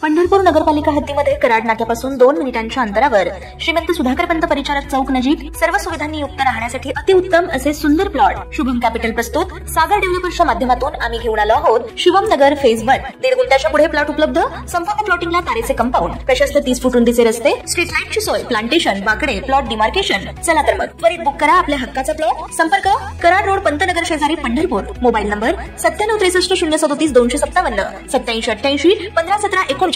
पंढरपूर नगरपालिका हद्दीमध्ये कराड नाक्यापासून 2 मिनिटांच्या अंतरावर श्रीमंत सुधाकर पंत परिचारक चौक नजीक सर्व सुविधांनी युक्त राहण्यासाठी अतिउत्तम असे सुंदर प्लॉट शुभम कॅपिटल प्रस्तुत सागर डेव्हलपर्सच्या माध्यमातून आम्ही घेऊन आलो आहोत। शिवम नगर फेज 1 1.5 गुंठ्याच्या पुढे प्लॉट उपलब्ध। संपूर्ण प्लॉटिंगला तारेचे कंपाऊंड, प्रशस्त 30 फूट रुंदीचे रस्ते, स्ट्रीट लाईटची सोय, प्लांटेशन, बाकडे, प्लॉट डिमार्केशन। चला तर मग त्वरित बुक करा आपल्या हक्काचा प्लॉट। संपर्क कराड रोड पंतनगर शेजारी पंढरपूर। मोबाईल नंबर 9763 037 257 8788 1517 8482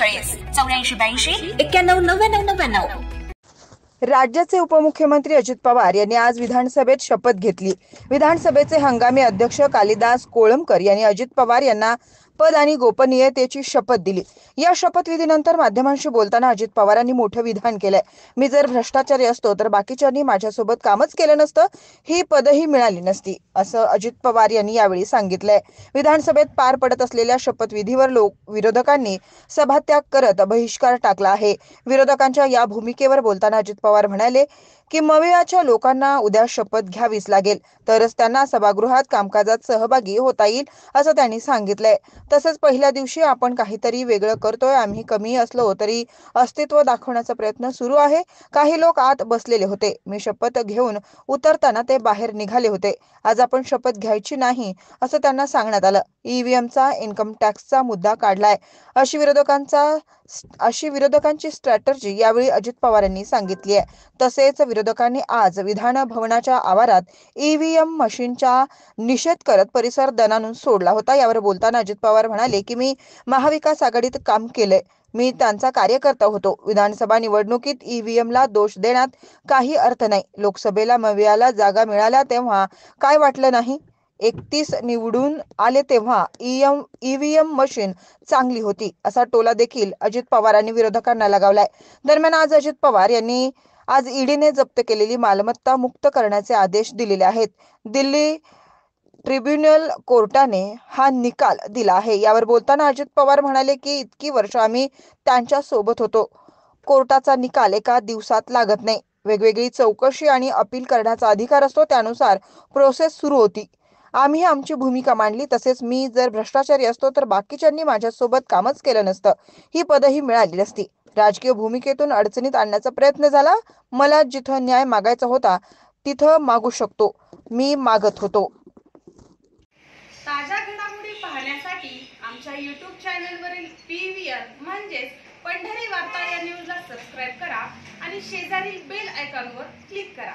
राज्याचे उपमुख्यमंत्री अजित पवार यांनी आज विधानसभेत शपथ घेतली। विधानसभेचे हंगामी अध्यक्ष कालिदास कोळंबकर यांनी अजित पवार यांना पद आणि गोपनीयतेची शपथ दिली। या शपथविधीनंतर माध्यमांशी बोलताना अजित पवारांनी मोठं विधान केलंय। मी जर भ्रष्टाचारी असतो तर बाकीच्यांनी माझ्यासोबत कामच केलं नसतं, ही पदही मिळाली नसती, असं अजित पवार यांनी यावेळी सांगितलंय। विधानसभेत पार पडत असलेल्या शपथविधीवर विरोधकांनी सभात्याग करत बहिष्कार टाकला आहे। विरोधकांच्या या भूमिकेवर बोलताना अजित पवार म्हणाले की मवियाच्या लोकांना उद्या शपथ घ्यावीच लागेल, तरच त्यांना सभागृहात कामकाजात सहभागी होता येईल, असं त्यांनी सांगितलंय। तसंच पहिल्या दिवशी आपण काहीतरी वेगळं करतोय, आम्ही कमी असलो तरी अस्तित्व दाखवण्याचा प्रयत्न सुरू आहे। काही लोक आत बसलेले होते, मी शपथ घेऊन उतरताना ते बाहेर निघाले होते। आज आपण शपथ घ्यायची नाही असं त्यांना सांगण्यात आलं। ईव्हीएमचा इन्कम टॅक्सचा मुद्दा काढलाय, अशी विरोधकांची स्ट्रॅटर्जी यावेळी अजित पवार यांनी सांगितली आहे। तसेच विरोधकांनी आज विधान भवनाच्या आवारात ईव्हीएम मशीनचा निषेध करत परिसर दणाणून सोडला होता। यावर बोलताना अजित पवार म्हणाले की मी महाविकास आघाडीत काम केलंय, मी त्यांचा कार्यकर्ता होतो। विधानसभा निवडणुकीत ईव्हीएमला दोष देण्यात काही अर्थ नाही। लोकसभेला मवियाला जागा मिळाल्या तेव्हा काय वाटलं नाही? 31 निवडून आले तेव्हा ईव्हीएम मशीन चांगली होती, असा टोला देखील अजित पवारांनी विरोधकांना लगावलाय। दरम्यान आज अजित पवार यांनी आज ईडीने जप्त केलेली मालमत्ता मुक्त करण्याचे आदेश दिलेले आहेत। दिल्ली ट्रिब्युनल कोर्टाने हा निकाल दिला आहे। यावर बोलताना अजित पवार म्हणाले की इतकी वर्ष आम्ही त्यांच्या सोबत होतो, कोर्टाचा निकाल एका दिवसात लागत नाही। वेगवेगळी चौकशी आणि अपील करण्याचा अधिकार असतो, त्यानुसार प्रोसेस सुरू होती। आम्ही आमची भूमिका मांडली। तसेच मी जर भ्रष्टाचारी असतो तर बाकीच्यांनी माझ्यासोबत कामच केलं नसतं, ही पदही मिळाली नसती। राजकीय भूमिकेतून अडचणीत आणण्याचा प्रयत्न झाला। मला जिथं न्याय मागायचा होता तिथं मागू शकतो, मी मागत होतो। ताज्या घडामोडी पाहण्यासाठी आमच्या YouTube चॅनलवरील PVR म्हणजेच पंढरी वार्ता या न्यूजला सबस्क्राइब करा आणि शेजारील बेल आयकॉनवर क्लिक करा।